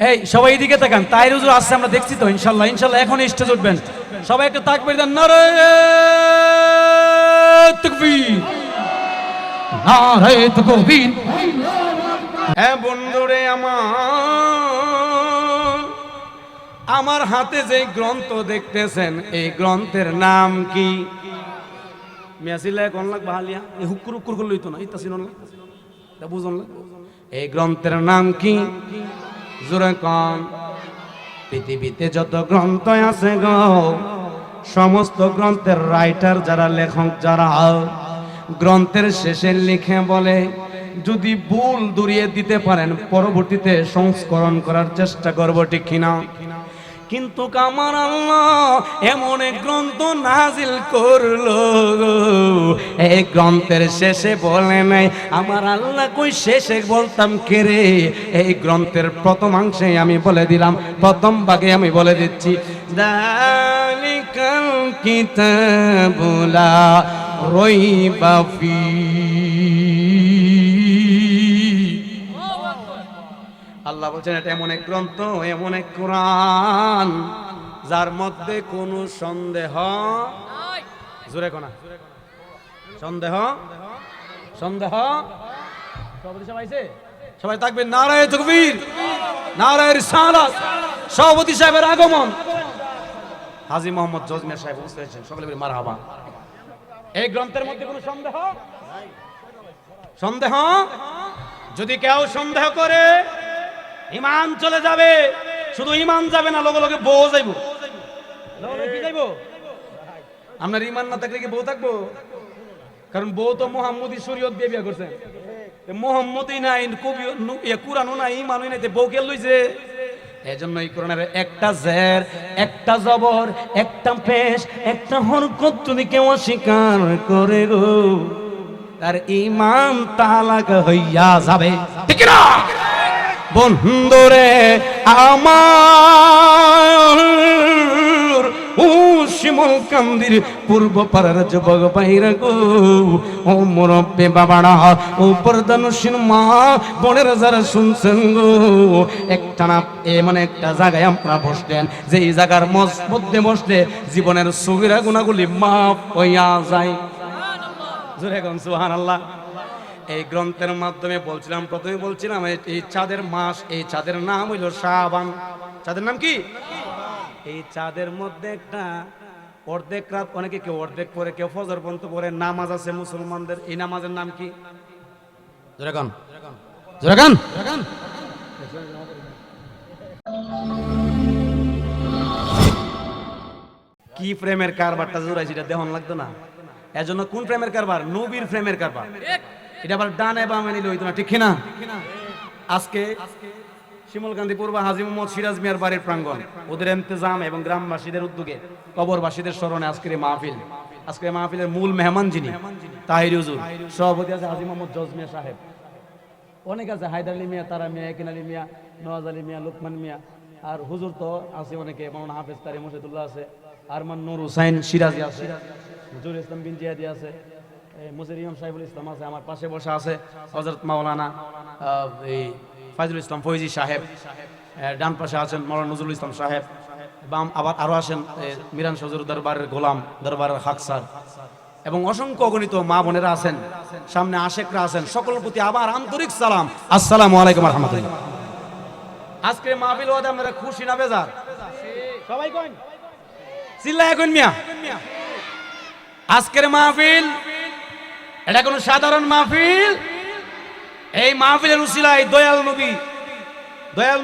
এই সবাই এদিকে তাকান, তাই হুজুর আসছে আমরা দেখছি তো, ইনশাল্লাহ ইনশাল্লাহ এখন স্টেজ উঠবেন। সবাই একটু তাকবীর দেন, নারে তাকবীর, নারে তাকবীর। হ্যাঁ বন্ধুরে আমার হাতে যে গ্রন্থ দেখতেছেন, এই গ্রন্থের নাম কি? মিয়াসিল্লাহ কোন লাগ বাহালিয়া এই হুকুর হুকুর করলই তো না, ইতা সিনন তা বুঝন না। এই গ্রন্থের নাম কি? জোরে কোন। পৃথিবীতে যত গ্রন্থ আছে গো, সমস্ত গ্রন্থের রাইটার যারা, লেখক যারা, গ্রন্থের শেষে লিখে বলে যদি ভুল দূরিয়ে দিতে পারেন পরবর্তীতে সংস্করণ করার চেষ্টা করব, ঠিক কিনা? কিন্তু আমার আল্লাহ এমন এক গ্রন্থ নাজিল করলো, এই গ্রন্থের শেষে বলে নাই আমার আল্লাহ, কই শেষে বলতাম কে রে? এই গ্রন্থের প্রথমাংশে আমি বলে দিলাম, প্রথম ভাগে আমি বলে দিচ্ছি, যালিকাল কিতাবু লা রাইবা ফীহি। আল্লাহ বলছেন এটা এমন এক গ্রন্থ, এমন এক কোরআন যার মধ্যে কোনো সন্দেহ নাই। জোরে কোনা সন্দেহ, সন্দেহ সবাই থাকবেন। নারায়ে তাকবীর, নারায়ে রিসালাত। সভাপতি সাহেবের আগমন, হাজী মোহাম্মদ জজমিয়া সাহেব উপস্থিত আছেন, সকলে বলি মারহাবা। এই গ্রন্থের মধ্যে কোনো সন্দেহ নাই। সন্দেহ যদি কেউ সন্দেহ করে ঈমান চলে যাবে। শুধু ঈমান যাবে না, লগে লগে বউ যাইব। কি যাইব? আপনার ঈমান না থাকলে কি বউ থাকবো? কারণ বউ তো মুহাম্মদী শরীয়ত দিয়ে বিয়ে করছে, মুহাম্মদই নাই, কবি কুরআনও নাই, ঈমানও নাই, বউ কে লইছে? এজন্য এই কোরআনের একটা জের, একটা জবর, একটা পেশ, একটা হরকত যদি কেউ অস্বীকার করে গো, তার ঈমান তালাক হইয়া যাবে, ঠিক না? বন্ধুরে আমার ও শিমল কান্দির পূর্ব পাড়ার যুবক বাইরা গো, ও মুরব্বি বাবারা, ও পর্দানুসীন মা বোনের যারা শুনছেন গো, একটা না মানে একটা জায়গায় আপনারা বসলেন, যে এই জায়গার মধ্যে বসলে জীবনের সগীরা গুনাহগুলি মাফ হইয়া যায়। জোরে কোন সুবহানাল্লাহ। এই গ্রন্থের মাধ্যমে বলছিলাম, প্রথমে বলছিলাম এই চাঁদের মাস, এই চাঁদের নাম হইল শাবান। চাঁদের নাম কি? এই চাঁদের মধ্যে একটা অর্ধেক রাত, অনেকে কেউ অর্ধেক পরে, কেউ ফজর পর্যন্ত পরে নামাজ আছে মুসলমানদের। এই নামাজের নাম কি? জোরে কোন, জোরে কোন। কি প্রেমের কারবারটা জোরাইছি, এটা দেহন লাগতো না। এজন্য কোন প্রেমের কারবার? নবীর প্রেমের কারবার। এটা আবার ডানে বামে নিলে হইতো না, ঠিক না? আজকে শিমুলকান্দি পূর্ব হাজী মোহাম্মদ সিরাজ মিয়ার বাড়ির প্রাঙ্গণ, ওদের ইন্তজাম এবং গ্রামবাসীদের উদ্যোগে, কবরবাসীদের স্মরণে আজকের এই মাহফিল। আজকের মাহফিলের মূল মেহমান যিনি, তাহির হুজুর। সভাপতি আছে হাজী মোহাম্মদ জজমিয়া সাহেব, অনেক আছে, হায়দার আলী মিয়া, তারা মিয়া, একিন আলী মিয়া, নওয়াজ আলী মিয়া, লোকমান মিয়া, আর হুজুর তো আছে অনেকে, মাওলানা হাফেজ তারি মুর্শিদুল্লাহ আছে, আরমান নূর হুসাইন সিরাজি আছে, হুজুর ইসলাম বিন জিয়াদি আছে, মুজির ইমাম সাহেবুল ইসলাম আছে, আমার পাশে বসা আছে হযরত মাওলানা এই ফাইজুল ইসলাম ফৈজি সাহেব, ডান পাশে আছেন মাওলানা নজরুল ইসলাম সাহেব, বাম আবার আরো আছেন মিরান সজুর দরবারের গোলাম, দরবারের হাকসার, এবং অসংখ্য অগণিত মা বোনেরা আছেন, সামনে আশেকরা আছেন। সকলের প্রতি আবার আন্তরিক সালাম, আসসালামু আলাইকুম ওয়া রাহমাতুল্লাহ। আজকে মাহফিল ওয়াদে আপনারা খুশি না বেজার? সবাই কইন, চিল্লায় কইন মিয়া। আজকের মাহফিল এটা কোনো সাধারণ মাহফিল। এই মাহফিলের উসিলায় দয়াল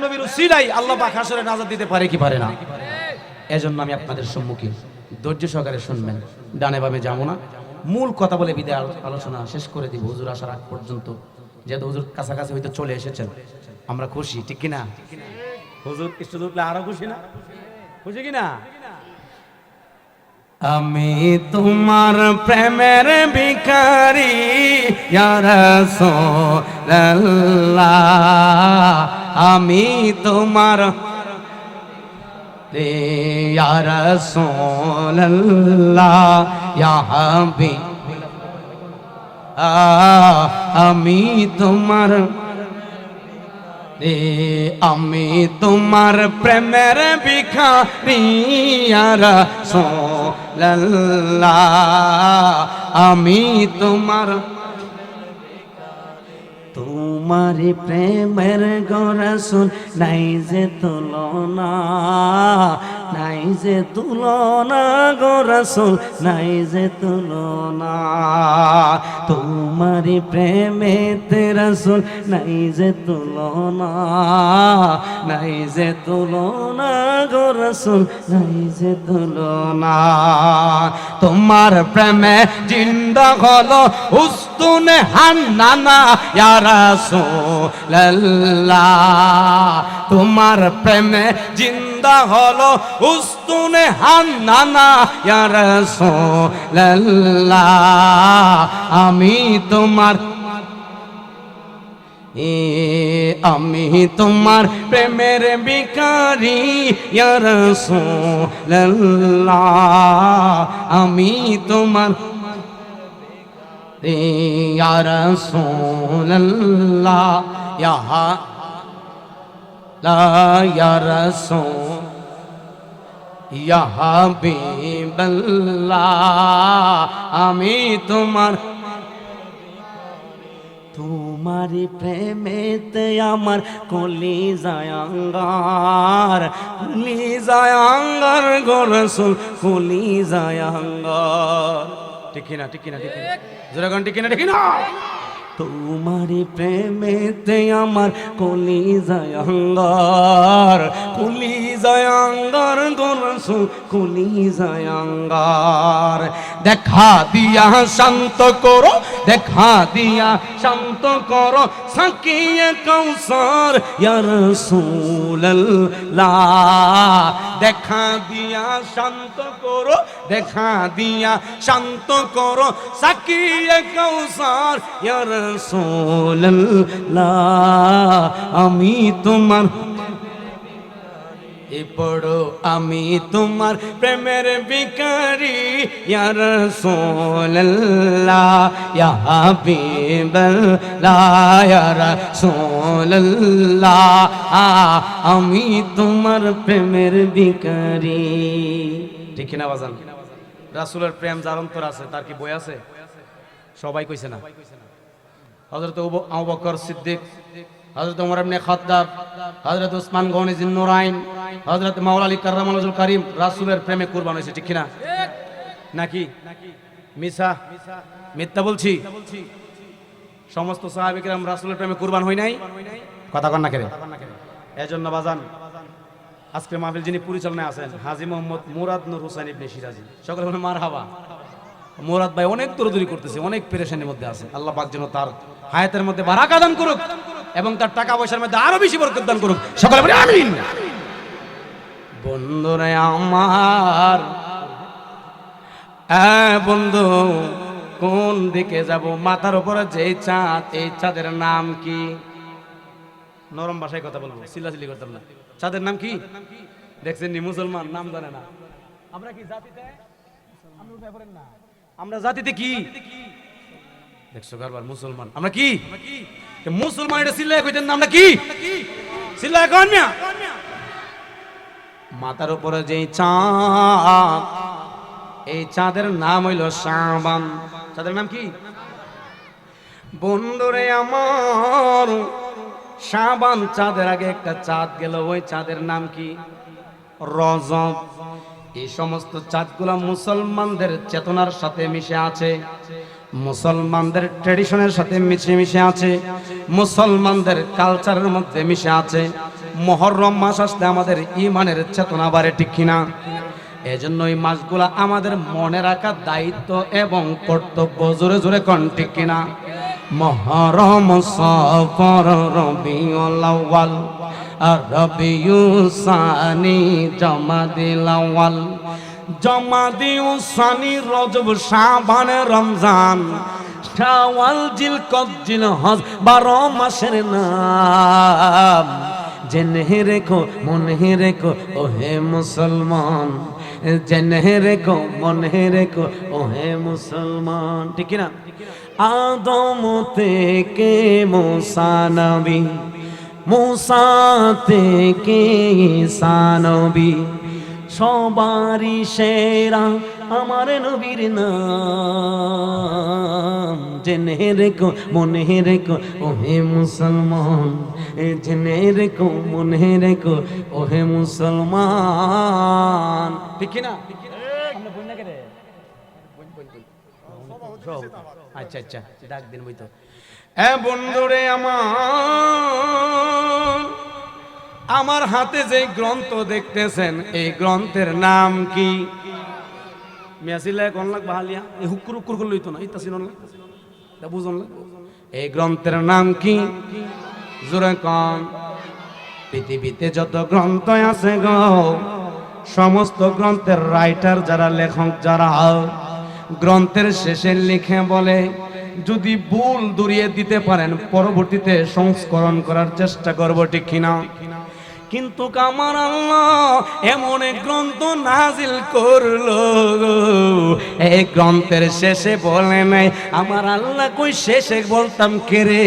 নবীর উসিলায় আল্লাহ পাক হাসরে নাজাত দিতে পারে কি পারে না? এজন্য আমি আপনাদের সম্মুখে ধৈর্য সহকারে শুনবেন, ডানে বামে যাবো না, মূল কথা বলে বিদায় আলোচনা শেষ করে দিব হুজুর আসার আগ পর্যন্ত। যেহেতু হুজুর কাছাকাছি হয়তো চলে এসেছেন, আমরা খুশি, ঠিক কিনা? হুজুর স্টেজে উঠলে আরো খুশি না? খুশি কিনা? আমি তোমার প্রেমের ভিখারি ইয়া রাসূলুল্লাহ, আমি তোমার ইয়া রাসূলুল্লাহ ইয়া হাবিব, আমি তোমার রে আমি তোমার প্রেমের ভিখারি ইয়া রাসূলুল্লাহ আমি তোমার তোমারি প্রেমের গো রাসূল নাই যে তুলনা নাই যে তুলনা গো রাসূল নাই যে তুলনা তোমারি প্রেমেতে রাসূল নাই যে তুলনা নাই যে তুলনা গো রাসূল নাই যে তুলনা তোমার প্রেমে জিন্দা হলো উস্তুনে হান্নানা ইয়া রাসূলুল্লাহ তোমার প্রেমে জিন্দা হলো উস্তুনে হান্নানা ইয়া রাসূলুল্লাহ আমি তোমার আমি তোমার প্রেমের ভিখারি ইয়া রাসূলুল্লাহ আমি তোমার ইয়া রাসূলুল্লাহ ইয়া রাসূল ইয়া হাবিবাল্লাহ আমি তোমার তোমারি প্রেমেতে আমার কলিজায় আঙ্গার গো রাসূল কলিজায় আঙ্গার ঠিক না ঠিক না ঠিক না জোরে গান ঠিক না ঠিক না তোমারি প্রেমেতে আমার কলিজায় আঙ্গার গো রাসূল কলিজায় আঙ্গার দেখা দিয়া শান্ত করো দেখা দিয়া শান্ত করো সাকিয়ে কাউসার ইয়া রাসূলুল্লাহ দেখা দিয়া শান্ত করো দেখা দিয়া শান্ত করো সাকিয়ে কাউসার ইয়া রাসূলুল্লাহ আমি তোমার এ পড়ো আমি তোমার প্রেমের ভিখারি ইয়া রাসূলুল্লাহ ইয়া হাবিবাল্লাহ ইয়া রাসূলুল্লাহ আমি তোমার প্রেমের ভিখারি ঠিক না বাজান রাসূলের প্রেম যার অন্তর আছে তার কি বই আছে সবাই কইছে না হযরত আবু বকর সিদ্দিক হযরত ওমর ইবনে খাত্তাব হযরত উসমান গনি জিন্নুরাইন হযরত মাওলা আলী কাররামাল্লাহুল কারীম রাসূলের প্রেমে কুরবান হয়েছে ঠিক না নাকি মিথ্যা বলছি সমস্ত সাহাবী কিরাম রাসূলের প্রেমে কুরবান হয় নাই কথা কন না করে এজন্য বাজান আজকে মাহফিল যিনি পরিচালনায় আছেন হাজী মোহাম্মদ মুরাদ নূর হোসেন ইবনে সিরাজি সকলে বলেন মারহাবা মুরাদ ভাই অনেক দৌড়দৌড়ি করতেছে অনেক পেরেশানির মধ্যে আছে আল্লাহ পাক যেন তার হায়াতের মধ্যে বারাকা দান করুক এবং তার টাকা পয়সার মধ্যে আরো বেশি বরকত দান করুক সকলে বলি আমিন বন্ধুরা আমার বন্ধু কোন দিকে যাব মাথার উপরে যে চাঁদ এই চাঁদের নাম কি নরম ভাষায় কথা বলবো চিল্লাচিল্লি করতাম না চাঁদের নাম কি দেখছেন নি মুসলমান নাম জানে না আমরা কি জাতিতে আমরা জাতিতে কি দেখছো কারবার মুসলমান আমরা কি মুসলমান এটা চিল্লায় কইতেন না আমরা কি চিল্লায় কোন মিয়া মাথার উপরে যে চাঁদ এই চাঁদের নাম হইল শাবান চাঁদের নাম কি বন্ধুরে আমার শাবান চাঁদের আগে একটা চাঁদ গেল ওই চাঁদের নাম কি রজব এই সমস্ত চাঁদগুলো মুসলমানদের চেতনার সাথে মিশে আছে মুসলমানদের ট্র্যাডিশনের সাথে মিশে আছে মুসলমানদের কালচারের মধ্যে মিশে আছে মুহররম মাস আসলে আমাদের ঈমানের চেতনা বাড়ে ঠিক কিনা এজন্য এই মাসগুলো আমাদের মনে রাখা দায়িত্ব এবং কর্তব্য জোরে জোরে কোন ঠিক কিনা মুহররম সফর রবিউল আউয়াল আর রবিউল সানি জামাদিল আউয়াল জামাদিউল সানি রজব শাবান রমজান শাওয়াল জিলকদ জিলহজ 12 মাসের নাম জেনে রেখো মনে রেখো ওহে মুসলমান জেনে রেখো মনে রেখো ওহে মুসলমান ঠিক না আদম থেকে মুসা নবী মুসা থেকে ঈসা নবী সবারই সেরা আমার নবীর নাম। জেনে রেখো মনে রেখো ওহে মুসলমান, জেনে রেখো মনে রেখো ওহে মুসলমান। ঠিক না? আচ্ছা আচ্ছা, ডাক দিন বই তো। বন্ধুরে আমার হাতে যে গ্রন্থ দেখতেছেন, এই গ্রন্থের নাম কি? এই গ্রন্থের নাম কি? জোরে কোন। পৃথিবীতে যত গ্রন্থ আছে গো, সমস্ত গ্রন্থের রাইটার যারা, লেখক যারা, গ্রন্থের শেষে লিখে বলে যদি ভুল দূরিয়ে দিতে পারেন পরবর্তীতে সংস্করণ করার চেষ্টা করব, ঠিক কিনা? কিন্তু আমার আল্লাহ এমন এক গ্রন্থ নাজিল করলো, এই গ্রন্থের শেষে বলে নাই আমার আল্লাহ কই শেষে বলতাম কে রে?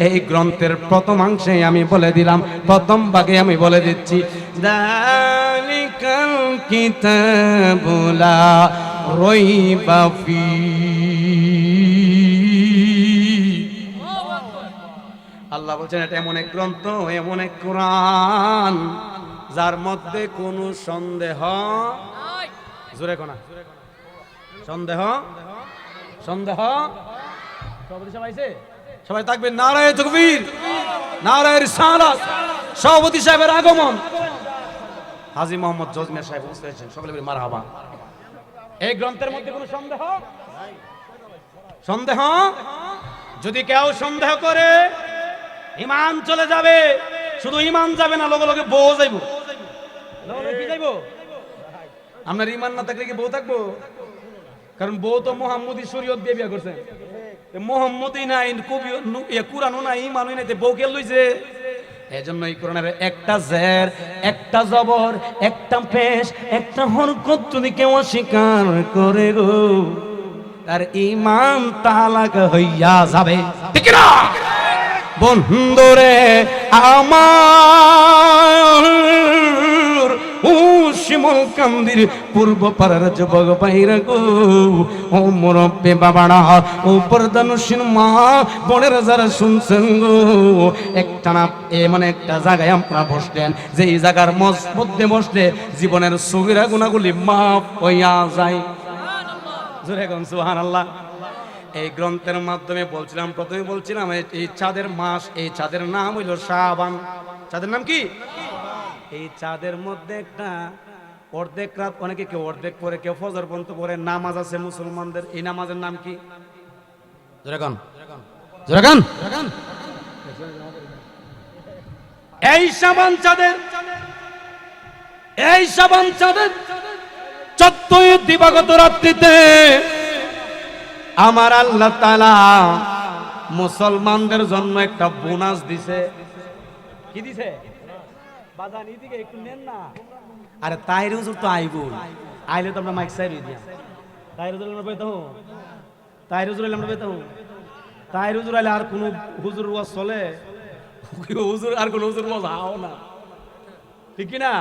এই গ্রন্থের প্রথমাংশে আমি বলে দিলাম, প্রথম ভাগে আমি বলে দিচ্ছি, যালিকাল কিতাবু লা রাইবা আল্লাহ বলছেন এটা এমন এক গ্রন্থ, এমন এক কোরআন যার মধ্যে কোনো সন্দেহ নাই। জোরে কোনা সন্দেহ, সন্দেহ। সবাই থাকবেন নারায়ে তাকবীর, নারায়ে রিসালাত। সভাপতি সাহেবের আগমন, হাজী মোহাম্মদ জজমিয়া সাহেব উপস্থিত হয়েছেন, সকলে বলি মারহাবা। এই গ্রন্থের মধ্যে কোনো সন্দেহ, সন্দেহ যদি কেউ সন্দেহ করে ঈমান চলে যাবে। শুধু ঈমান যাবে না, লগে লগে বউ যাইব। কি যাইব? আপনার ঈমান না থাকলে কি বউ থাকবো? কারণ বউ তো মুহাম্মদী শরীয়ত দিয়ে বিয়ে করছেন। মুহাম্মদী নাই, কবি কুরআনও নাই, ঈমানও নাই, বউ কে লইছে? এজন্য এই কোরআনের একটা জের, একটা জবর, একটা পেশ, একটা হরকত যদি কেউ অস্বীকার করে গো, তার ঈমান তালাক হইয়া যাবে, ঠিক না? বন্ধুরে আমার ও শিমল কান্দির পূর্ব পাড়ার যুবক ভাইরা গো, ও মুরব্বি বাবারা, ও পর্দানুসীন মা বোনেরা যারা শুনছেন গো, একটা না এমন একটা জায়গায় আপনারা বসলেন যে এই জায়গার মধ্যে বসলে জীবনের সগীরা গুনাহগুলি মাফ হইয়া যায়। জোরে কোন সুবহানাল্লাহ। এই গ্রন্থের মাধ্যমে বলছিলাম, প্রথমে বলছিলাম এই চাঁদের মাস, এই চাঁদের নাম হইল শাবান। চাঁদের নাম কি? এই চাঁদের মধ্যে একটা অর্ধেক রাত, অনেকে কেউ অর্ধেক পরে, কেউ ফজর পর্যন্ত পরে নামাজ আছে মুসলমানদের। এই নামাজের নাম কি? এই শাবান চাঁদের, এই শাবান চাঁদের 14 দিবাগত রাত্রিতে আমার আল্লাহ তাআলা মুসলমানদের জন্য একটা বোনাস দিছে। কি দিছে? বাজান এদিকে একটু নেন না। আরে তাহির হুজুর তো আইবো, আইলে তো আমরা মাইক সাইরি দিয়া। তাহির হুজুর আমরা বেতো, তাহির হুজুর আমরা বেতো, তাহির হুজুর আইলে আর কোন হুজুর ওয়াজ চলে? হুজুর আর কোন হুজুর ওয়াজ হাও না, ঠিক কি না?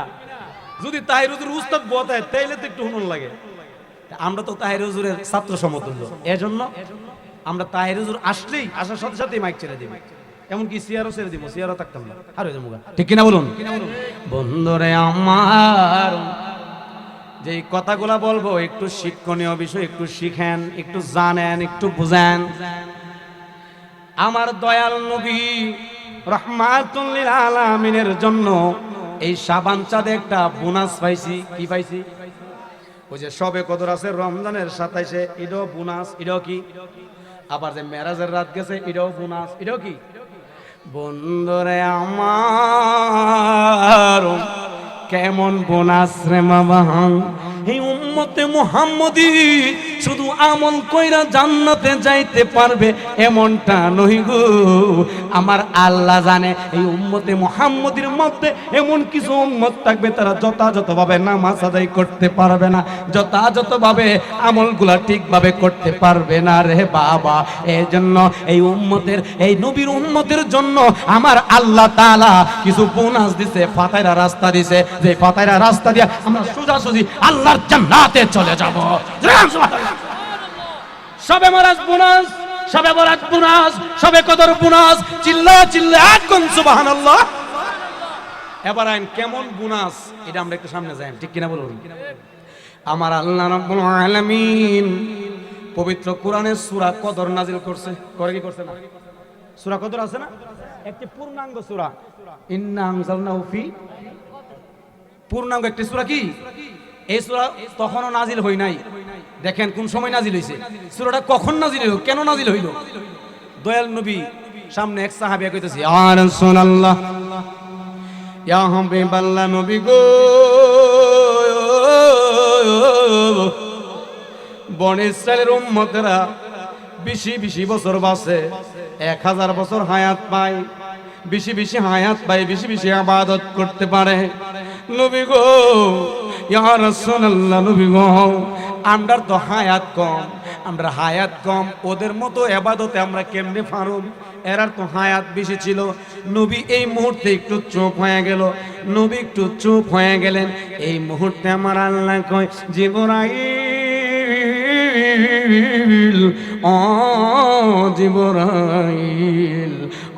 যদি তাহির হুজুর উস্তাদ বতায় তাইলে তো একটু হুনুন লাগে। আমরা তো তাহির হুজুরের ছাত্র সমতুল্য, এজন্য আমরা তাহির হুজুর আসলেই, আসার সাথে সাথে মাইক ছেড়ে দিই, এমনকি সিয়ারও ছেড়ে দিব, সিয়ারও থাকতাম না, আর হয়ে যাবো, ঠিক কিনা বলুন? বন্ধুরে আমার যে কথাগুলা বলবো একটু শিক্ষণীয় বিষয়, একটু শিখেন, একটু জানেন, একটু বুঝেন। আমার দয়াল নবী রাহমাতুল লিল আলামিনের জন্য এই শাবান চাঁদে একটা বোনাস পাইছি। কি পাইছি? ওই যে সবে কদর আছে রমজানের 27-এ, এটাও বোনাস। এটাও কি? আবার যে মেরাজের রাত গেছে, এটাও বোনাস। এটাও কি? বন্ধুরে আমার কেমন বোনাস রে বাবা! এই উম্মতে মুহাম্মদী শুধু আমল কইরা জান্নাতে যাইতে পারবে এমনটা নহি গো। আমার আল্লাহ জানে এই উম্মতে মুহাম্মদের মধ্যে এমন কিছু উম্মত থাকবে তারা যথাযথভাবে নামাজ আদায় করতে পারবে না, যথাযথভাবে আমলগুলা ঠিকভাবে করতে পারবে না রে বাবা। এই জন্য এই উম্মতের, এই নবীর উম্মতের জন্য আমার আল্লাহ তাআলা কিছু বোনাস দিছে, ফাতাইরা রাস্তা দিছে, যে ফাতাইরা রাস্তা দিয়ে আমরা সোজাসুজি আল্লাহর জান্নাতে চলে যাব। সবে মারাজ বোনাস, সবে বরাত বোনাস, সবে কদর বোনাস, চিল্লা চিল্লা কোন সুবহানাল্লাহ। এবার আইন কেমন বোনাস এটা আমরা একটু সামনে যাই, ঠিক কিনা বলুন? আমার আল্লাহ রাব্বুল আলামিন পবিত্র কোরআনের সূরা কদর নাজিল করছে, করে কি করছে না? সূরা কদর আছে না, একটি পূর্ণাঙ্গ সূরা, ইন্না আনজালনাহু ফি, পূর্ণাঙ্গ একটি সূরা। কি এই সূরা তখনও নাজিল হই নাই, দেখেন কোন সময় নাজিল হইছে, সূরাটা কখন নাজিল হইল, কেন নাজিল হইল? দয়াল নবী সামনে এক সাহাবী কইতেছে, ইয়া রাসূলুল্লাহ, ইয়া হাবিবাল্লাহ, নবী গো, বনে ইসরাইলের উম্মতেরা বেশি বেশি বছর বাঁচে, 1000 বছর হায়াত পায়, বেশি বেশি হায়াত পায়, বেশি বেশি ইবাদত করতে পারে। নবী গো, ইয়া রাসূলুল্লাহ, নবী গো, আমরার তো হায়াত কম, আমরা হায়াত কম, ওদের মতো ইবাদতে আমরা কেমনে পারব? এরার তো হায়াত বেশি ছিল। নবী এই মুহূর্তে একটু চুপ হয়ে গেল, নবী একটু চুপ হয়ে গেলেন। এই মুহূর্তে আমার আল্লাহ কয়, জিবরাইল, ও জিবরাইল,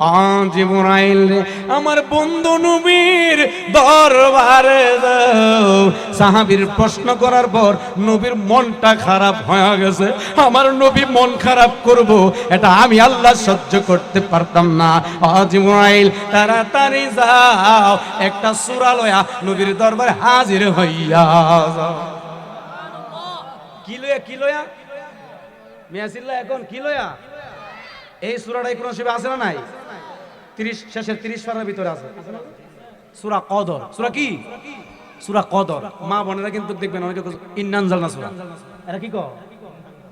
ও জিবরাইল, আমার বন্ধু নবীর দরবারে যাও। সাহাবীর প্রশ্ন করার পর নবীর মনটা খারাপ হয়ে গেছে। আমার নবী মন খারাপ করব এটা আমি আল্লাহ সহ্য করতে পারতাম না। ও জিবরাইল, তাড়াতাড়ি যাও, একটা সূরা লয়া নবীর দরবারে হাজির হইয়া যাও। কি লয়া, কি লয়া মিয়াসিল্লাহ, এখন কি লয়া? এই সূরাটা কোরআন শরীফে আছে না নাই? 30 শেষের 30 পারার ভিতরে আছে সূরা কদর। সূরা কি? সূরা কদর। মা বোনেরা কিন্তু দেখবেন অনেকে ইন্নানজালনা সূরা, এরা কি কয়?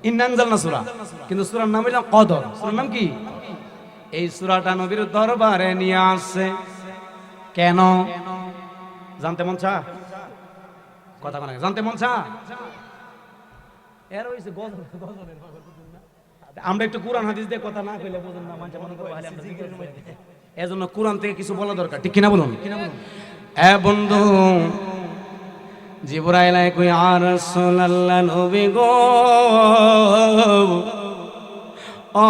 ইন্নানজালনা সূরা, কিন্তু সূরার নাম হলো কদর। সূরার নাম কি? এই সূরাটা নবীর দরবারে নিয়ে আসছে কেন জানতে মন চা? কথা কোন জানতে মন চা? এর হইছে গজলের পাগল। আমরা একটু কোরআন হাদিস দিয়ে কথা না কইলে বুঝুন না, মানুষ মনে করে ভালো আমরা জিকির সময়। এজন্য কোরআন থেকে কিছু বলা দরকার, ঠিক কিনা বলুন? এ বন্ধু, জিবরাইল কই, ইয়া রাসূলুল্লাহ, নবী গো, ও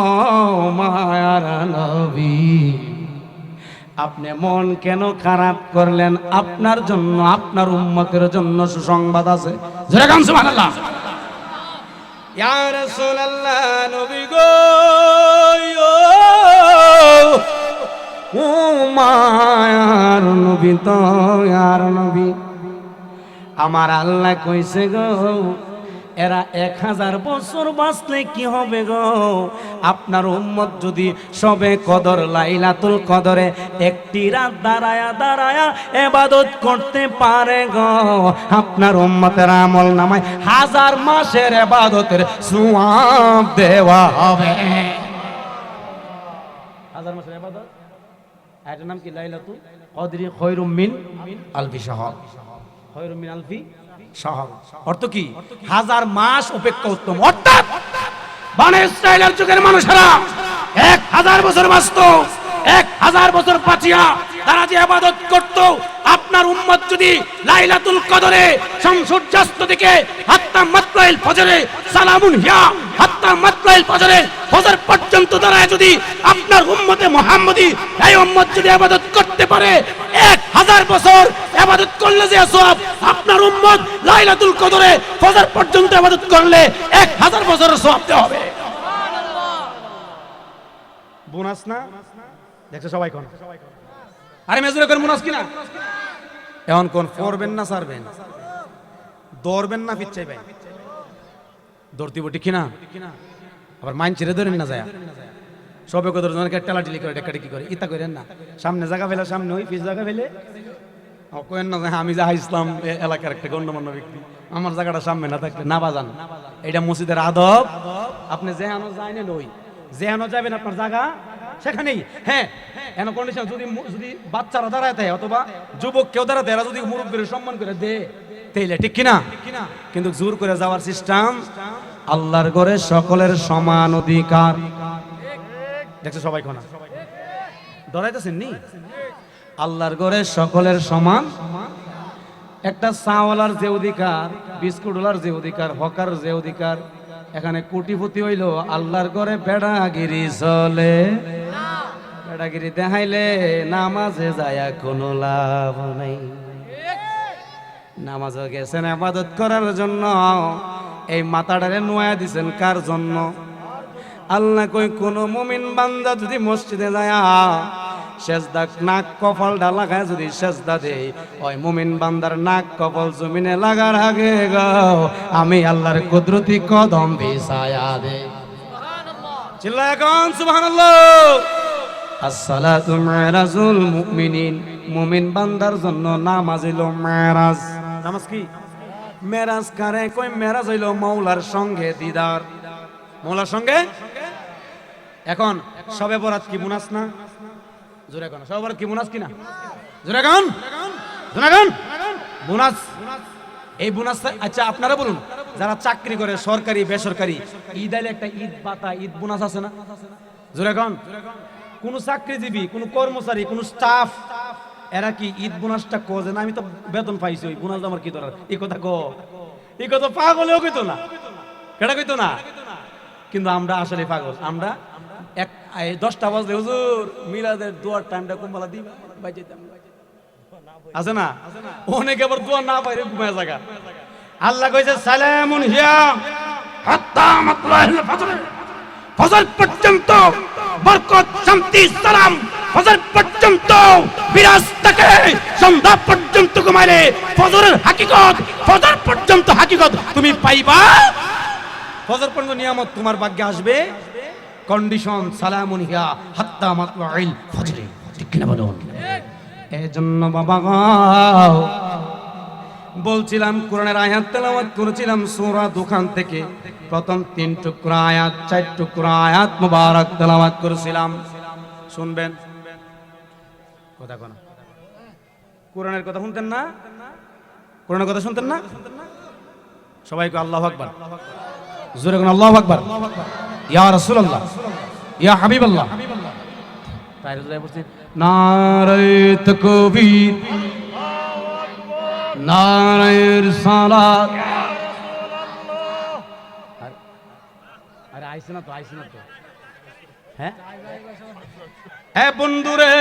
মায়ার নবী, আপনি মন কেন খারাপ করলেন? আপনার জন্য, আপনার উম্মতের জন্য সুসংবাদ আছে। জোরে গান সুবহানাল্লাহ। ইয়া রাসূলুল্লাহ, নবী গো, ও মায়ার নবী, তো আর নবী, আমার আল্লাহ কইছে গো, এরা 1000 বছর বাঁচলে কি হবে গো? আপনার উম্মত যদি সবে কদর, লাইলাতুল কদরে একটি রাত দাঁড়ায়া দাঁড়ায়া ইবাদত করতে পারে গো, আপনার উম্মতের আমল নামায় 1000 মাসের ইবাদতের সওয়াব দেওয়া হবে। 1000 মাসের ইবাদত, এটার নাম কি? লাইলাতুল কদরি খায়রুম মিন আলফি শাহর। খায়রুম মিন আলফি শাহর অর্থ কি? 1000 মাস অপেক্ষা উত্তম। অর্থাৎ বনে ইসরাইলের যুগের মানুষেরা 1000 বছর বাঁচত, 1000 বছর বাঁচিয়া তারা যে ইবাদত করত, আপনার উম্মত যদি লাইলাতুল কদরে সূর্যাস্ত থেকে হাত্তা মাতলাইল ফজরে, সালামুন হিয়া হাত্তা মাতলাইল ফজরে, ফজর পর্যন্ত দাঁড়ায় যদি আপনার উম্মতে মুহাম্মদী এই উম্মত যদি ইবাদত করতে পারে, 1000 বছর ইবাদত করলে যে সওয়াব, আপনার উম্মত লাইলাতুল কদরে ফজর পর্যন্ত ইবাদত করলে 1000 বছরের সওয়াব দেওয়া হবে। সুবহানাল্লাহ। বোনাস না? দেখছো সবাই কোন? আরে মেজুরে কোন বোনাস কিনা? এখন কোন পড়বেন না ছাড়বেন? দৌড়বেন না পিছাইবেন? দৌড় দিব, ঠিক কিনা? আবার মাইন ছেড়ে ধরেন না যায়, সবে কদর জনকে টেলাটিলি করে ডেকাডেকি করে ইতা করেন না। সামনে জায়গা পেলে সামনে, ওই পিছ জায়গা পেলে কেন না আমি যা ইসলাম এলাকার একটা গণ্যমান্য ব্যক্তি, আমার জায়গাটা সামনে না থাকলে না বাজান, এটা মসজিদের আদব। আপনি যেহানো যাইনে লই, যেহানো যাবেন আপনার জায়গা সেখানেই। হ্যাঁ, এন কন্ডিশন যদি বাচ্চারা দাঁড়ায় থাকে অথবা যুবক কেউ দাঁড়াতে, এরা যদি মুরব্বীর সম্মান করে দে তাইলে ঠিক কিনা। কিন্তু জোর করে যাওয়ার সিস্টেম, আল্লাহর ঘরে সকলের সমান অধিকার। দেখছো সবাই কোনা ধরাইতেছেন নি? আল্লাহর ঘরে সকলের সমান। একটা চাওয়ালার যে অধিকার, বিস্কুটওয়ালার যে অধিকার, হকার যে অধিকার, এখানে কোটিপতি হইল আল্লাহর ঘরে বেড়াগিরি চলে। বেড়াগিরি দেখাইলে নামাজে যায় কোনো লাভ নেই। নামাজে গেছেন ইবাদত করার জন্য, এই মাথাটারে নোয়া দিছেন কার জন্য? আল্লাহ কই কোন মুমিন বান্দা যদি মসজিদে যায় সেজদা নাক কপালটা লাগায় যদি সেজদা দেয়, ওই মুমিন বান্দার নাক কপাল জমিনে লাগার আগে গাও আমি আল্লাহর কুদরতি কদম বিছায়া দে। সুবহানাল্লাহ, চিল্লায় কোন সুবহানাল্লাহ। আসসালাতু মিরাজুল মুমিনিন, মুমিন বান্দার জন্য নামাজ হইলো মেরাজ। নামাজ কি? মেরাজ কারে কই? মেরাজ হইলো মাওলার সঙ্গে দিদার, মাওলার সঙ্গে। এখন সবে বরাত কি মুনাস না? জোরে কোন সবে বরাত কি মুনাস কিনা? জোরে কোন, জোরে কোন মুনাস। এই বোনাস, আচ্ছা আপনারা বলুন, যারা চাকরি করে সরকারি বেসরকারি, ঈদ আইলে একটা ঈদ ভাতা, ঈদ বোনাস আছে না? জোরে কোন। কোন চাকরিজীবী, কোন কর্মচারী, কোন স্টাফ, এরা কি ঈদ বোনাসটা কোজে না? আমি তো বেতন পাইছি, ওই বোনাস আমার কি দরকার? এই কথা কো, এই কথা পাগলেও কইতো না, কেটা কইতো না। কিন্তু আমরা আসলে পাগল। আমরা 10টা বাজলে হুজুর মিলাদের দোয়ার টাইমটা কুম্বালা দিবা বাইজাইতাম, আছে না? অনেকে আবার দোয়া না পাইরে ঘুমায় জায়গা। আল্লাহ কইছে সালামুন হিয়া হাত্তা মাতলাহিল ফজর, ফজর পর্যন্ত বরকত শান্তি সালাম ফজর পর্যন্ত বিরাজ থাকে। সন্ধ্যা পর্যন্ত ঘুমাইলে ফজরের হাকিকত, ফজর পর্যন্ত হাকিকত তুমি পাইবা। ফজর পর্যন্ত নিয়ামত তোমার ভাগ্যে আসবে। কন্ডিশন সালামুন হিয়া হাত্তা মাতলাহিল ফজর, ঠিক কিনা বলুন? এজন্য বাবা গো বলছিলাম, কোরআনের আয়াত তেলাওয়াত করেছিলাম সূরা দুখান থেকে, প্রথম 3 টুকরা আয়াত, 4 টুকরা আয়াত মুবারক তেলাওয়াত করেছিলাম। শুনবেন কথা কোন? কোরআনের কথা শুনতেন না? কোরআনের কথা শুনতেন না? সবাইকে আল্লাহু আকবার, জোরে কোন আল্লাহু আকবার। ইয়া রাসূলুল্লাহ, ইয়া হাবিবাল্লাহ। তাই রোজা বলছি নারে তাকবীর, নারে রিসালাত। আরে আইছে না তো, আইছে না তো। হ্যাঁ হ্যাঁ বন্ধুরে,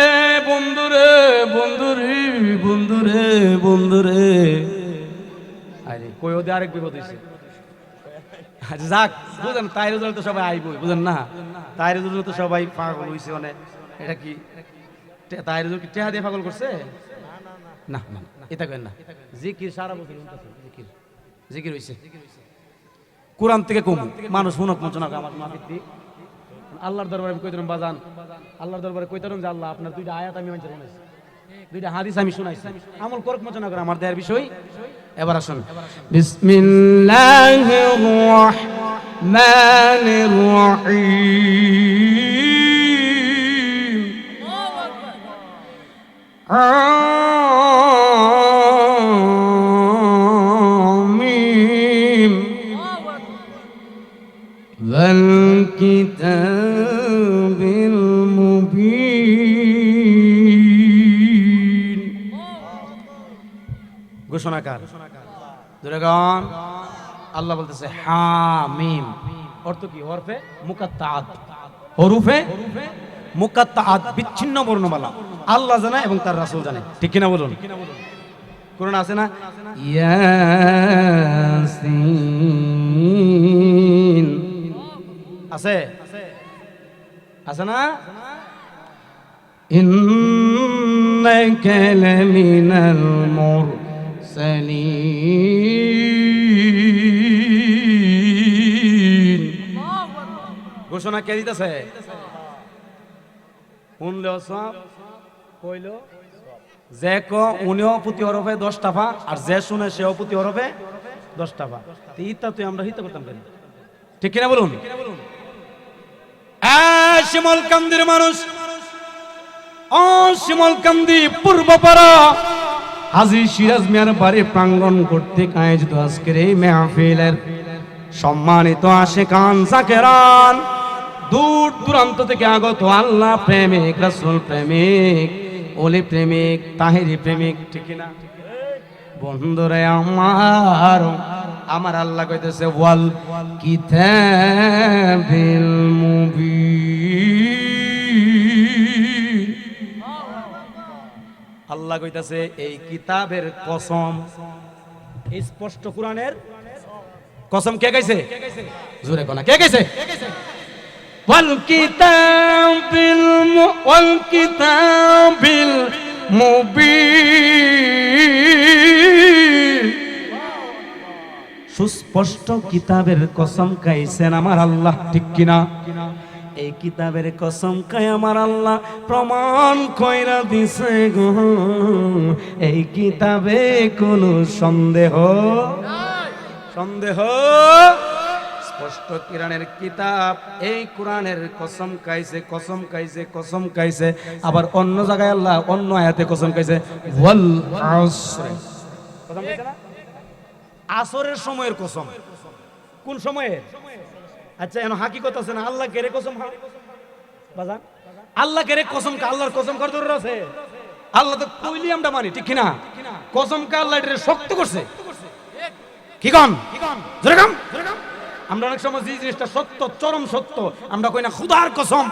বন্ধুরে, বন্ধুরে, বন্ধুরে, বন্ধুরে। আরে কই ওদের আরেক বিপদ হইছে। আচ্ছা যাক, বুঝেন তাই রোজা তো সবাই আইবই, বুঝেন না? তাই রোজা তো সবাই পাগল হইছে অনেক। এটা কি তাই রোজা কি টেহা দিয়ে পাগল করছে? না না, এটা কেন না। জিকির সারা বছর শুনতেছে, জিকির জিকির হইছে। কোরআন থেকে কম মানুষ শুনক মঞ্চনা আমার মাফিতি। আল্লাহর দরবারে আমি কইতাম বাজান, আল্লাহর দরবারে কইতাম যে আল্লাহ আপনার 2টা আয়াত আমি মানুষের শুনাইছি, 2টা হাদিস আমি শুনাইছি, আমল করক মঞ্চনা করে আমার দেয়ার বিষয়। এবার আসুন বিসমিল্লাহির রহমানির রহিম। আমিন ওয়াল কিতাবিল মুবিন। ঘোষণাকার দুরাগান আল্লাহ বলতেছে হামিম। অর্থ কি? হরফে মুকাত্তাআত, হরফে মুকাত্তাআত, বিচ্ছিন্ন বর্ণমালা। আল্লাহ জানে এবং তার রাসূল জানে, ঠিক কিনা বলুন? কোরআন আছে না? ইয়াসিন আছে, আছে না? ইন্নাকা লামিনাল মুরসালিন। ঘোষণা কে দিতেছে? শুনলেও সব, কইলেও যে ক উনিও প্রতি হরফে 10 টাকা আর যে শুনে সেও প্রতি হরফে 10 টাকা। তো ইতা তুই আমরা হিত করতাম কেন? ঠিক কিনা বলুন? শিমলকান্দির মানুষ, ও শিমলকান্দি পূর্বপাড়া হাজী সিরাজ মিয়ার বাড়ি প্রাঙ্গণ কর্তৃক আয়োজিত আজকের এই মেহফিলের সম্মানিত আশিকান জাকেরান, দূর দূরান্ত থেকে আগত আল্লাহ প্রেমিক, রাসূল প্রেমিক, ওলি প্রেমিক, তাহেরি প্রেমিক, ঠিক না বন্ধুরে আমার আল্লাহ কইতেছে ওয়াল কিতাবিল মুবিন। আল্লাহ কইতেছে এই কিতাবের কসম, এই স্পষ্ট কোরআনের কসম কে গাইছে? জোরে কোনা কে গাইছে? ওয়াল কিতাবিল মুবিন, সুস্পষ্ট কিতাবের কসম খাইছেন আমার আল্লাহ, ঠিক কিনা? এই কিতাবের কসম খাই আমার আল্লাহ প্রমাণ কইরা দিছে গো, এই কিতাবে কোনো সন্দেহ স্পষ্ট কোরআনের কিতাব, এই কোরআনের কসম খাইছে, কসম খাইছে, কসম খাইছে। আবার অন্য জায়গায় আল্লাহ অন্য আয়াতে কসম খাইছে ওয়াল আসর, কসম খাইছে না? আসরের সময়ের কসম। কোন সময়ে? আচ্ছা এন হাকিকত আছে না? আল্লাহ কেরে কসম বাজান, আল্লাহ কেরে কসম, আল্লাহর কসম কর দরকার আছে? আল্লাহ তো কইলি আমরা মানি, ঠিক কিনা? কসম কা আল্লাহ এটা শক্ত করছে, কি কন জোরে কম। আমরা অনেক সময় যে জিনিসটা সত্য, চরম সত্য, আমরা কই না খোদার কসম,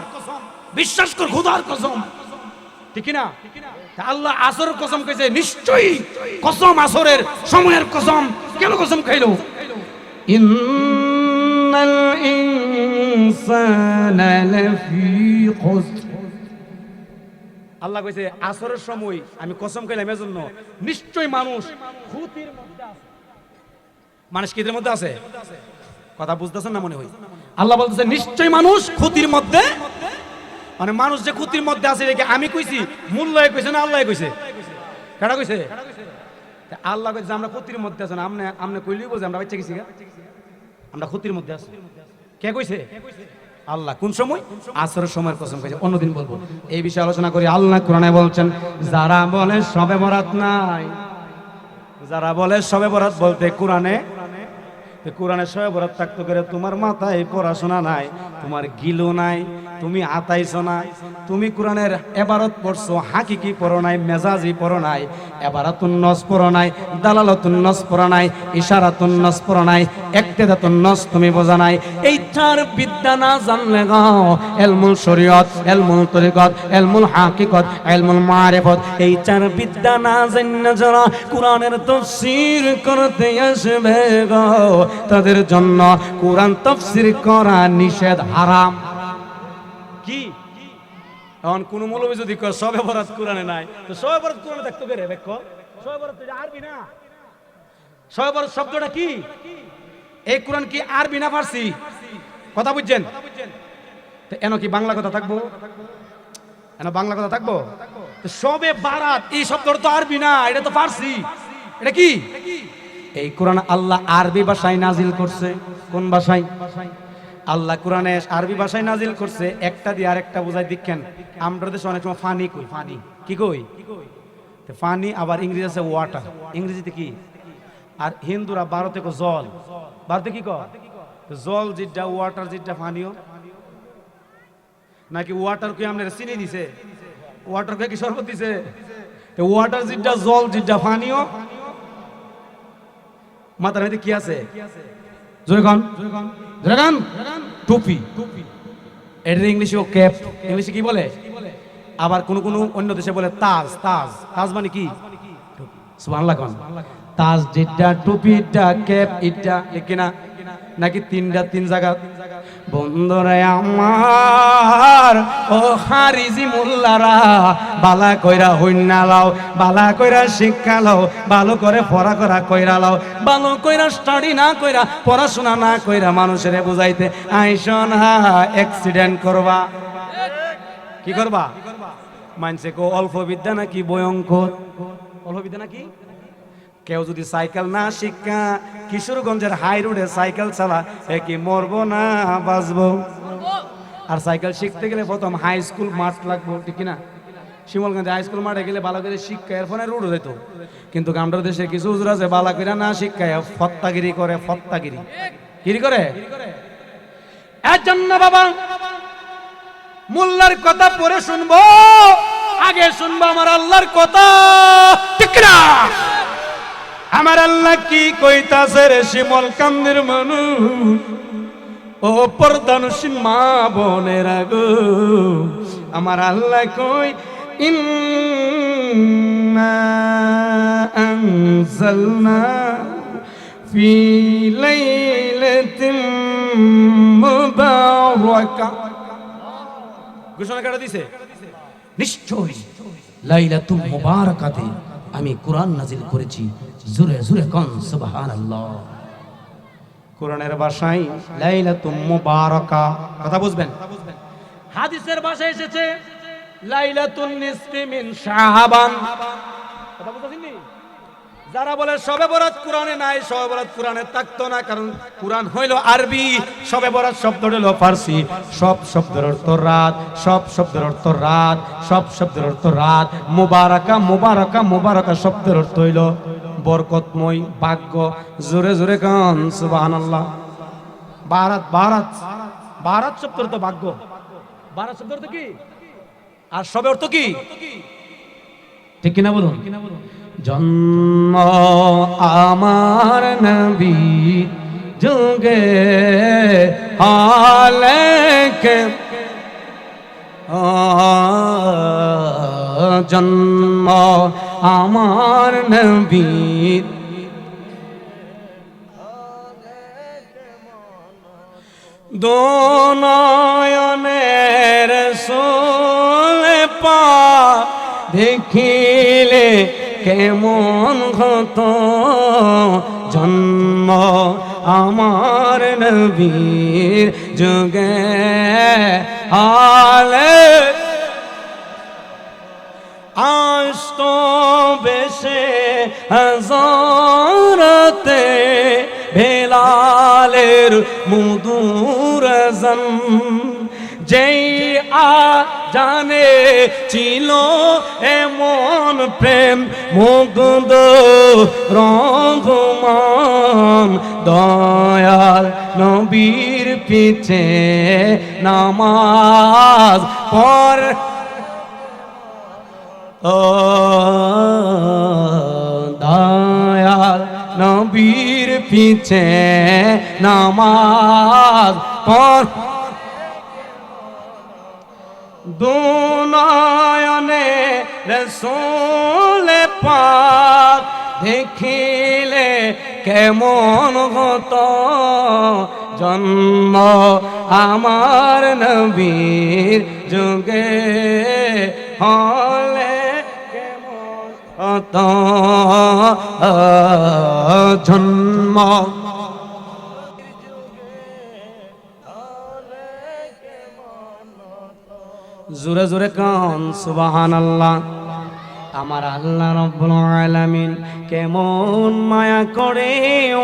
বিশ্বাস কর খোদার কসম, ঠিক কিনা? আল্লাহ আসরের কসম কইছে, নিশ্চয়ই কসম আসরের সময়ের কসম। কেন কসম খাইলো? ইন্নাল ইনসানা লাফি খুসর, আল্লাহ কইছে আসরের সময় আমি কসম খাইলাম এজন্য নিশ্চয়ই মানুষ ক্ষতির মধ্যে আছে। মানুষ কিদের মধ্যে আছে? কথা বুঝতেছেন না মনে হয়? আল্লাহ বলতেছে নিশ্চয়ই মানুষ ক্ষতির মধ্যে, মানে মানুষ যে ক্ষতির মধ্যে আছে দেখে আমি কইছি, মূল্যে কইছে না আল্লাহ কইছে? কেডা কইছে? আল্লাহ কইছে আমরা ক্ষতির মধ্যে আছি না, আমনে কইলেই বুঝে আমরা বাচ্চা গেছি, আমরা ক্ষতির মধ্যে আছি। কে কইছে? আল্লাহ। কোন সময়? আসরের সময়ের কসম কইছে। অন্যদিন বলবো এই বিষয়ে আলোচনা করি। আল্লাহ কোরআনে বলছেন যারা বলে শবে বরাত নাই, যারা বলে শবে বরাত বলতে কোরআনে শবে বরাত থাকতো করে তোমার মাথায় পড়াশোনা নাই, তোমার গিলো নাই, তুমি আতাইছো না, তুমি কোরআনের এবারত পড়ছো, হাকিকি পড়ো নাই, মেজাজি পড়ো নাই, এবারাতুন নস পড়ো নাই, দালালাতুন নস পড়ো নাই, ইশারাতুন নস পড়ো নাই, ইক্তিদাতুন নস তুমি বোঝা নাই। এই চার বিদ্যা না জানলে গো ইলমুল শরীয়ত, ইলমুল তরিকত, ইলমুল হাকিকত, ইলমুল মারিফত, এই চার বিদ্যা না জানলে যারা কোরআনের তাফসীর করতে আসবে গো তাদের জন্য কোরআন তাফসীর করা নিষেধ, হারাম। কি এখন কোন মৌলবী যদি কয় শবে বরাত কোরআনে নাই, তো শবে বরাত কোরআনে থাকতো কে রে? দেখো শবে বরাত তো আরবি না। শবে বরাত শব্দটা কি? এই কোরআন কি আরবি না ফারসি? কথা বুঝছেন? তো এনো কি বাংলা কথা থাকবো? এনো বাংলা কথা থাকবো? তো শবে বরাত এই শব্দটা তো আরবি না, এটা তো ফারসি। এটা কি? এই কোরআন আল্লাহ আরবি ভাষায় নাজিল করছে। কোন ভাষায়? আল্লাহ কোরআনে আরবি ভাষায় নাজিল করছে। একটা দিয়ে আরেকটা বোঝাই দেখেন। আমরা দেশে অনেক সময় ফানি কই, ফানি কি কই? ফানি আবার ইংরেজি আছে ওয়াটার, ইংরেজিতে কি? আর হিন্দুরা ভারতে কো জল, ভারতে কি কয়? জল যেটা, ওয়াটার যেটা ফানিও নাকি ওয়াটার কে আমরা চিনি দিছে, ওয়াটার কে কি শরবত দিছে? ওয়াটার যেটা, জল যেটা ফানিও, মাথার মধ্যে কি আছে? জোরে গান, জোরে গান, টুপি। এর ইংলিশে ও ক্যাপ, ইংলিশে কি বলে? আবার কোন কোন অন্য দেশে বলে তাজ। তাজ, তাজ মানে কি? সুবহানাল্লাহ কোন? তাজ যেটা, টুপিটা, ক্যাপ এটা, লিখি না নাকি তিনটা তিন জায়গা? বন্ধুরা আমার, ও হারিজি মোল্লারা, বালা কইরা হইনা লাও, বালা কইরা শিক্ষা লাও, ভালো করে পড়া করা কইরা লাও, ভালো কইরা স্টাডি না কইরা, পড়াশোনা না কইরা মানুষের বুঝাইতে আইসন হা অ্যাক্সিডেন্ট করবা। কি করবা? মানছে কো অল্প বিদ্যা নাকি ভয়ঙ্কর, অল্প বিদ্যা নাকি। কেউ যদি সাইকেল না শিক্ষা কিশোরগঞ্জের হাই রোডে সাইকেল চালা, এ কি মরবো না বাঁচবো? আর সাইকেল শিখতে গেলে প্রথম হাই স্কুল মাঠ লাগবো, ঠিক কিনা? শিমলগঞ্জে হাই স্কুল মাঠে গেলে বালা করে শিক্ষা এরপরে রোড যেত, কিন্তু গামটার দেশে কিছু হুজুর আছে বালা করে না শিক্ষায় ফত্তাগিরি করে, ফত্তাগিরি গিরি করে। এর জন্য বাবা মোল্লার কথা পরে শুনবো, আগে শুনবো আমার আল্লাহর কথা, ঠিক না? আমার আল্লাহ কি কইতাছে রে শিমল কান্দের মানুষ, ও পর্দানুসীন মা বোনেরা গো, আমার আল্লাহ কই ইন্না আনজালনা ফি লাইলাতিন মুবারাকা। ঘোষণা করে দিছে, নিশ্চয় লাইলাতুল মুবারাকাতে আমি কোরআন নাজিল করেছি। জোরে জোরে কোন সুবহানাল্লাহ। কোরআনের ভাষায় লাইলাতুল মুবারাকা, কথা বুঝবেন। হাদিসের ভাষায় এসেছে লাইলাতুন নিসফি মিন শাবান, কথা বুঝছেন? যারা বলে শবে বরাত কোরআনে নাই, শবে বরাত কোরআনে থাকতো না, কারণ কোরআন হইল আরবি, শবে বরাত শব্দ হইল ফার্সি। সব শব্দের অর্থ রাত, সব শব্দের অর্থ রাত, সব শব্দের অর্থ রাত। মুবারাকা মুবারাকা মুবারাকা শব্দের অর্থ হইল বরকতময়, ভাগ্য। জোরে জোরে কান সুবহানাল্লাহ। বারাত বারাত বারাত শব্দের অর্থ ভাগ্য, বারাত শব্দের অর্থ কি? আর শবে অর্থ কি? ঠিক কিনা বলুন? জন্ম আমার নবী যুগে হালেকে, জন্ম আমার নবী দো নয়নের সোলে পা দেখিলে কেমন হতো, জন্ম আমার নবীর যুগে হালে আসত বেশে হযরতে বেলালের মধুর আযান, যেই জানে ছিল এমন প্রেম মুগ্ধ রহমান, দয়াল নবীর পিছে নামাজ পড়, ও দয়াল নবীর পিছে নামাজ পড়, দুনয়নে রাসূল পাক দেখিলে কেমন হতো, জন্ম আমার নবীর যুগে হলে কেমন হতো, জন্ম জোরে জোরে কান সুবহানাল্লাহ। আমার আল্লাহ রাব্বুল আলামিন কেমন মায়া করে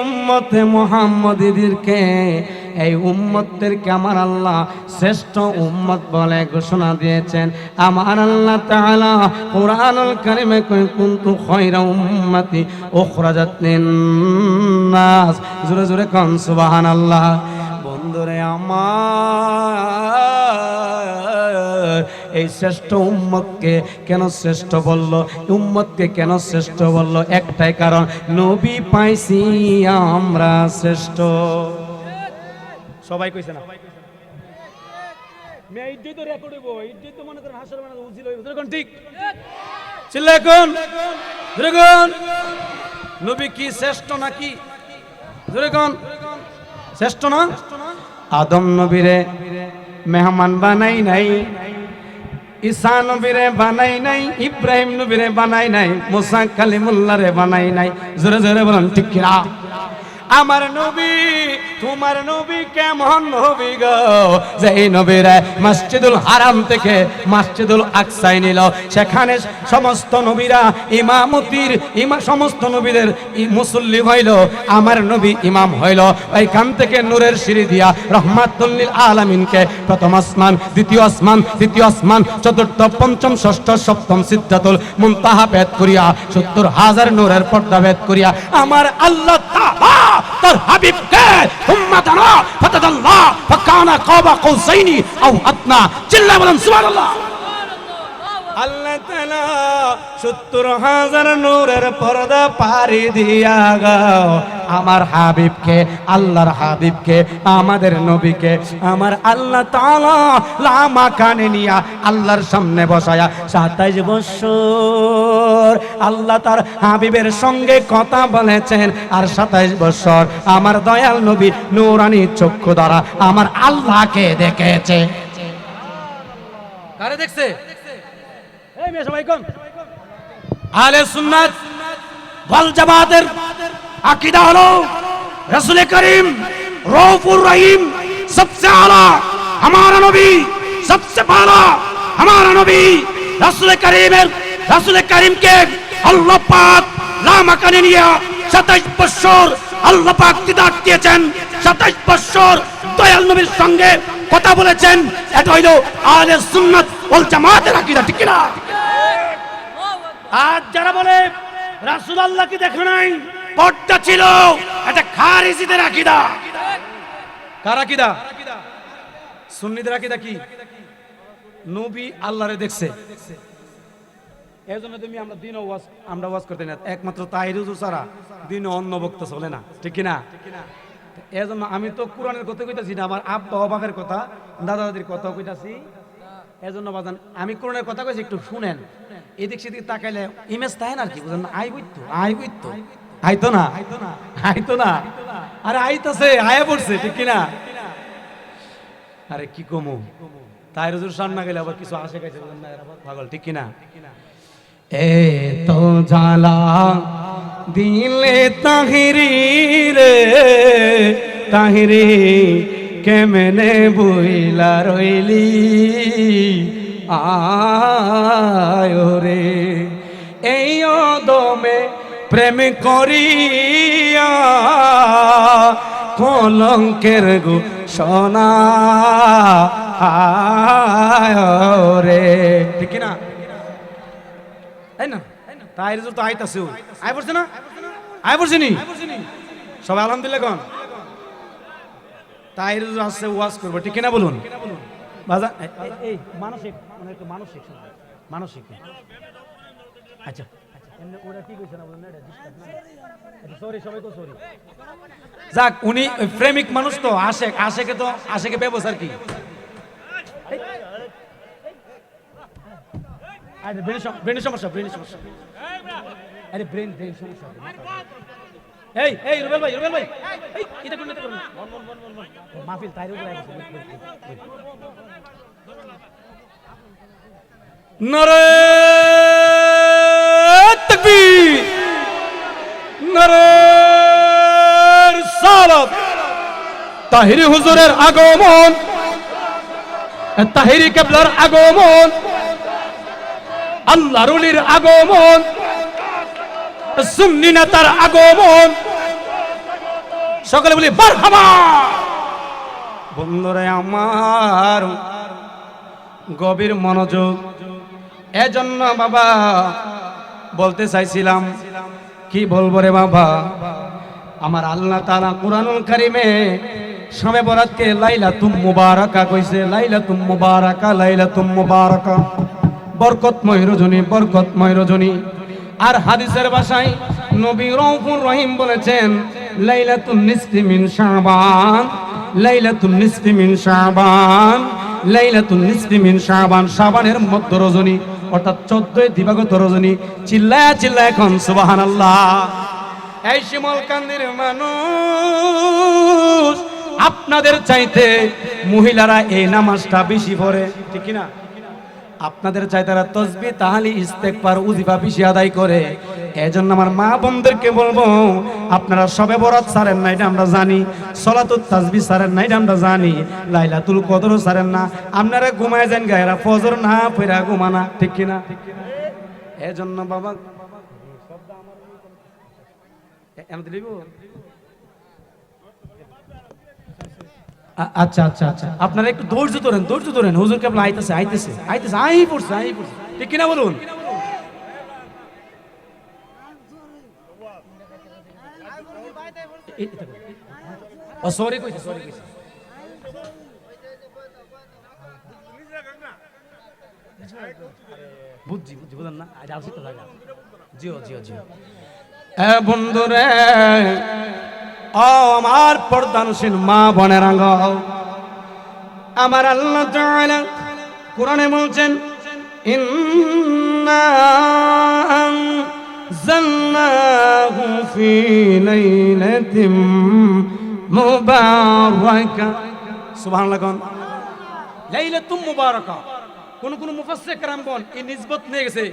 উম্মতে মুহাম্মাদীদেরকে, এই উম্মতদেরকে আমার আল্লাহ শ্রেষ্ঠ উম্মত বলে ঘোষণা দিয়েছেন। আমার আল্লাহ তাআলা কুরআনুল কারীমে কয় কুনতু খায়রা উম্মতি উখরাজাত লিন-নাস। জোরে জোরে কান সুবহানাল্লাহ। বন্ধুরে আমার, এই শ্রেষ্ঠ উম্মতকে কেন শ্রেষ্ঠ বলল? উম্মতকে কেন শ্রেষ্ঠ বলল? একটাই কারণ, নবী পাইছি আমরা শ্রেষ্ঠ। সবাই কইছে না? নবী কি শ্রেষ্ঠ নাকি? শ্রেষ্ঠ না? আদম নবীরে মেহমান বানাই নাই, ঈসা নবীরে বানাই নাই, ইব্রাহিম নবীরে বানাই নাই, মুসা কালিমুল্লাহরে বানাই নাই। জোরে জোরে বলেন ঠিক কিনা? আমার নবী তোমার নবী কেমন নবী গো, যে এই নবীরা মসজিদুল হারাম থেকে মসজিদুল আকসায় নিল, সেখানে সমস্ত নবীরা ইমামতির সমস্ত নবীদের মুসল্লি হইল, আমার নবী ইমাম হইল। এইখান থেকে নূরের সিঁড়ি দিয়া রহমাতুল লিল আলামিনকে প্রথম আসমান, দ্বিতীয় আসমান, তৃতীয় আসমান, চতুর্থ, পঞ্চম, ষষ্ঠ, সপ্তম সিদ্ধাতুল মুনতাহা ভেদ করিয়া ৭০,০০০ নূরের পর্দা ভেদ করিয়া আমার আল্লাহ তাআলা তার হাবিবকে উম্মাতানা ফাতাদাল্লাহ ফাকানা কাবা কাউসাইনি আও আদনা। চিল্লায়ে বলেন সুবহানাল্লাহ। আল্লাহ তাআলা ৭০,০০০ নূরের পর্দা পাড়ি দিয়া গাও আমার হাবিবকে, আল্লাহর হাবিবকে, আমাদের নবীকে আমার আল্লাহ তাআলা লামা কানে নিয়া আল্লাহর সামনে বসায়া ২৭ বছর আল্লাহ তার হাবিবের সঙ্গে কথা বলেছেন। আর ২৭ বছর আমার দয়াল নবী নূরানী চক্ষু দ্বারা আমার আল্লাহকে দেখেছে। কারে দেখছে? এই মেয়ে সবাই কোন আহলে সুন্নাত ওয়াল জামাতের আকীদা হলো রাসূল করিম রউফুর রহিম सबसे आला हमारा नबी, सबसे पहला हमारा नबी रसूल करीम के अल्लाह पाक लामाकाने निया ২৭ বছর আল্লাহ পাক দিদার দিয়েছেন, ২৭ বছর দয়াল নবীর সঙ্গে কথা বলেছেন। এটা হইল আহলে সুন্নাত ওয়াল জামাতের আকীদা, ঠিক না? আজ যারা বলে রাসূল আল্লাহকে দেখে নাই, পর্দা ছিল, এটা খারিজিদের আকীদা। কার আকীদা? সুন্নিদের আকীদা কি? নবী আল্লাহরে দেখছে। এজন্য তুমি আমরা ওয়াজ করতে না, একমাত্র তাহির হুজুর ছাড়া দিনে অন্য বক্তা চলে না, ঠিক কি না? এজন্য আমি তো কোরআনের কথা কইতাছি না, আমার আব্বা অবাকের কথা, দাদা দাদির কথা কইতাছি। এজন্য বাজান আমি কোরআনের কথা কইছি, একটু শুনেন। এদিক সেদিক তাকাইলে ইমেজ তাই না, আর কি বুঝেন? আইতো না, আরে আইতাছে, আয়া পড়ছে, ঠিক কি না? আরে কি কমু, তাহির হুজুর সামনে গেলে আবার কিছু আসে গেছে, বুঝেন না? পাগল, ঠিক কি না? এ তো জালা দিলে তাহিরি রে তাহিরি কেমনে বইলা রইলি আয় রে, এই দমে প্রেম করিয়া কলঙ্কের ঘোষণা আয় রে, ঠিক না? তাই না? তাই তো আইতাছে, আয় পড়ছে না? আয় পড়ছে নি? সবাই আলহামদুলিল্লাহ কোন? তাই আসছে, ওয়াজ করবো, ঠিক কিনা বলুন? বাজা এই মানসিক, মানে একটু মানসিক মানসিক। আচ্ছা ওরা কি কইছে না বলেন, এটা ডিস্টার্ব না। আচ্ছা সরি, সবাই তো সরি। যাক, উনি প্রেমিক মানুষ তো, আশেকে তো আশেকে ব্যবহার কি? আরে ব্রেন সমস্যা। আরে ব্রেন সমস্যা। এই রুবেল ভাই এই এটা কোন মাহফিল তাইর উপরে আছে। নারে তাকবীর, নারে রিসালাত। তাহিরি হুজুরের আগমন, তাহিরি কিবলার আগমন, আল্লাহর ওলির আগমন, সুন্নি নেতার আগমন, সকলে বলি মারহাবা। বন্ধুরা আমার গভীর মনোযোগ, এজন্য বাবা বলতে চাইছিলাম, কি বলবো রে বাবা, আমার আল্লাহ তাআলা কুরআনুল কারীমে শবে বরাতকে লাইলাতুম মুবারাকা কইছে। লাইলাতুম মুবারাকা, লাইলাতুম মুবারাকা, বরকতময় রজনী। আর হাদিসের ভাষায় নবী রউফুর রহিম বলেছেন লাইলাতুন নিসফি মিন শাবান, লাইলাতুন নিসফি মিন শাবান, লাইলাতুন নিসফি মিন শাবান, শাবানের মধ্য রজনী, অর্থাৎ 14 দিবাগত রজনী। চিল্লায়া এখন সুবহানাল্লাহ। এই শিমলকান্দির মানুষ আপনাদের চাইতে মহিলারা এই নামাজটা বেশি পড়ে, ঠিক কি না? আপনাদের চাই তারা তসবিহ, তাহলিল, ইস্তেগফার, ওজিফা বেশি আদায় করে। এজন্য আমার মা বোনদেরকে বলবো, আপনারা সবে বরাত ছাড়েন না, এটা আমরা জানি। সলাতুত তাসবিহ ছাড়েন না, এটা আমরা জানি। লাইলাতুল কদরও ছাড়েন না। আপনারা ঘুমায় যান গায়রা, ফজর না পড়া ঘুমানা, ঠিক কিনা? এজন্য বাবা আচ্ছা আচ্ছা আচ্ছা, আপনারা একটু ধৈর্য ধরেন, ধৈর্য ধরেন। হুজুর কেবল আইতেছে আইতেছে আইতেছে, আই পড়ছে, ঠিক কিনা বলুন? ও সরি কইছে, সরি কইছে। বুঝছি বুঝছি, বুঝলেন না? আজ আসি তো জায়গা। জিও জিও জিও। এ বন্ধুরে, ও আমার পর্দানশীল মা বোনেরা গো, আমার আল্লাহ তাআলা কোরআনে বলছেন, ইন্না আনজালনাহু ফি লাইলাতিন মুবারাকা। সুবহানাল্লাহ। কোন লাইলাতুল মুবারাকা? কোন কোন মুফাসসির کرامগণ এই নিসবত নিয়ে গেছে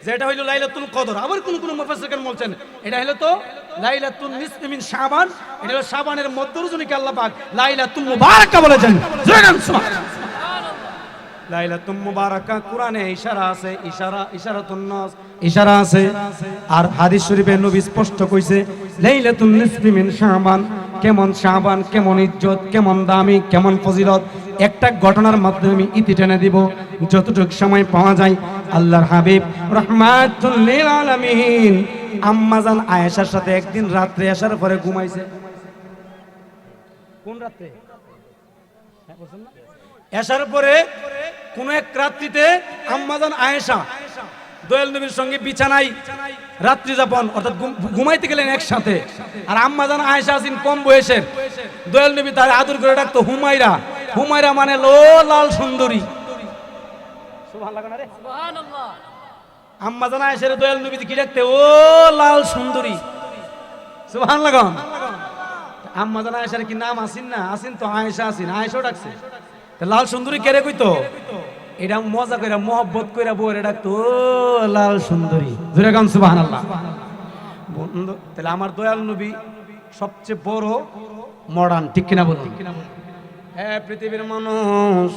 যে এটা হইলো লাইলাতুল কদর। আবার কোন কোন মুফাসসির کرام বলছেন এটা হলো তো লাইলাতুন নিসফি মিন শাবান, এটা হলো শাবানের মধ্য রজনীকে আল্লাহ পাক লাইলাতুল মুবারাকা বলেছেন। সুবহানাল্লাহ। লাইলাতুল মুবারাকা কোরআনে ইশারা আছে, ইশারাতুন নাস ইশারা আছে। আর হাদিস শরীফে নবী স্পষ্ট কইছে লাইলাতুন নিসফি মিন শাবান। কেমন শাবান, কেমন ইজ্জত, কেমন দামি, কেমন ফজিলত, একটা ঘটনার মাধ্যমে আমি ইতি টেনে দিব যতটুকু সময় পাওয়া যায়। আল্লাহর হাবিব রাহমাতুল লিল আলামিন আম্মা জান আয়েশার সাথে একদিন রাত্রে আসার পরে ঘুমাইছে। কোন রাতে? আসার পরে কোন এক রাত্রিতে আম্মা জান আয়েশা দয়াল নবীর সঙ্গে বিছানায় রাত্রি যাপন অর্থাৎ ঘুমাইতে গেলেন একসাথে। আর আম্মা জান আয়েশা আছেন কম বয়সের। দয়াল নবী তার আদর করে ডাকতো হুমায়রা। হুমায়রা মানে লো লাল সুন্দরী। সুবহানাল্লাহ। আম্মা জান আয়েশার দয়াল নবী কি ডাকতে? ও লাল সুন্দরী। সুবহানাল্লাহ। আম্মা জান আয়েশার কি নাম আসিন না? আসিন তো, আয়েশা আসিন, আয়েশাও ডাকছে। লাল সুন্দরী কেরে কইতো? এটা মজা কইরা মোহব্বত কইরা বউরে ডাকতো লাল সুন্দরী। জোরে গান সুবহানাল্লাহ। বন্ধু, তাহলে আমার দয়াল নবী সবচেয়ে বড় মডার্ন, ঠিক কিনা বলুন? হ্যাঁ পৃথিবীর মানুষ,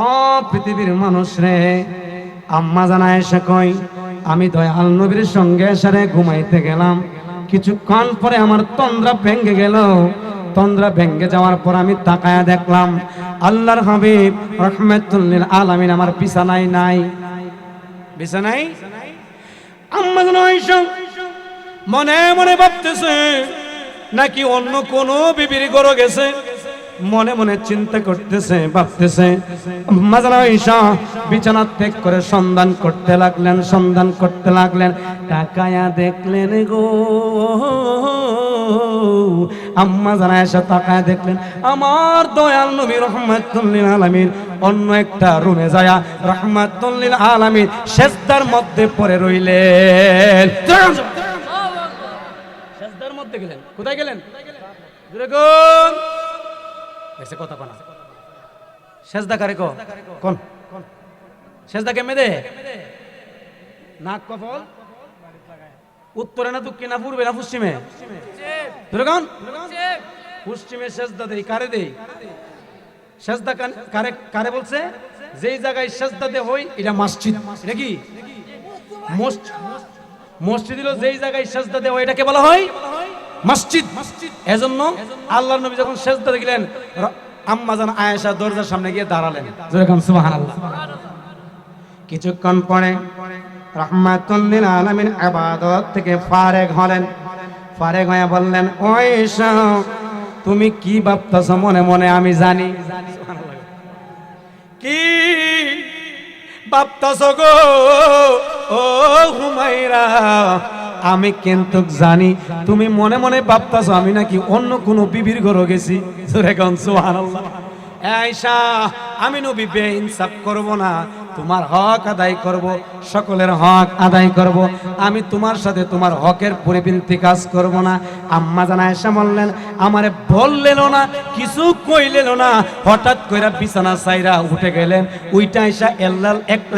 ও পৃথিবীর মানুষ রে, আম্মা জান আয়েশা কই আমি দয়াল নবীর সঙ্গে সারে ঘুমাইতে গেলাম। কিছুক্ষণ পরে আমার তন্দ্রা ভেঙে গেল। তন্দ্রা ভেঙে যাওয়ার পর আমি তাকায়া দেখলাম আল্লাহর হাবিব রাহমাতুল লিল আলামিন আমার বিছানায় নাই। বিছানায় আম্মা জান আয়েশা মনে মনে ভাবতেছে নাকি অন্য কোন বিবির ঘরে গেছে। মনে মনে চিন্তা করতেছে, ভাবতেছে। আম্মা জান আয়েশা বিছানা ত্যাগ করে সন্ধান করতে লাগলেন, সন্ধান করতে লাগলেন। তাকায়া দেখলেন গো, আম্মা জান আয়েশা তাকায়া দেখলেন আমার দয়াল নবী রাহমাতুল লিল আলামিন অন্য একটা রুমে যায়া রাহমাতুল লিল আলামিন সিজদার মধ্যে পড়ে রইলেন। সিজদার মধ্যে গেলেন। কোথায় গেলেন? জোরে কোন এসে কথা কোন? সিজদা করে কোন? সিজদা কেমনে দে? নাক কপাল উত্তরে না দক্ষিণে না পূর্বে না পশ্চিমে? জোরে কোন? পশ্চিমে সিজদা দেই। কারে দেই? সিজদা কারে কারে বলছে? যেই জায়গায় সিজদা দে হই এটা মসজিদ। এটা কি মসজিদ? হলো যেই জায়গায় সিজদা দে হয় এটাকে বলা হয় মসজিদ। এজন্য আল্লাহর নবী যখন সিজদা দিলেন আম্মা জান আয়েশা দরজার সামনে গিয়ে দাঁড়ালেন। জোরে কোন সুবহানাল্লাহ। কিছুক্ষণ পরে রাহমাতুল লিল আলামিন ইবাদত থেকে ফারেগ হলেন। ফারেগ হয়ে বললেন ও আয়েশা তুমি কি ভাবতেছো মনে মনে আমি জানি। কি ভাবতেছো গো ও হুমায়রা? আমি কিন্তু জানি তুমি মনে মনে ভাবতেছো আমি নাকি অন্য কোন বিবির ঘরে গেছি। জোরে কোন সুবহানাল্লাহ। আয়েশা আমি নবী বেইনসাফ করব না, তোমার হক আদায় করব, সকলের হক আদায় করব। আমি তোমার সাথে তোমার হকের পরিপন্থী কাজ করব না। আম্মা জান আয়েশা বললেন আমারে বললেন না, কিছু কইলেন না, হঠাৎ কইরা বিছানা ছাইরা উঠে গেলেন। উইটা আয়েশা একলা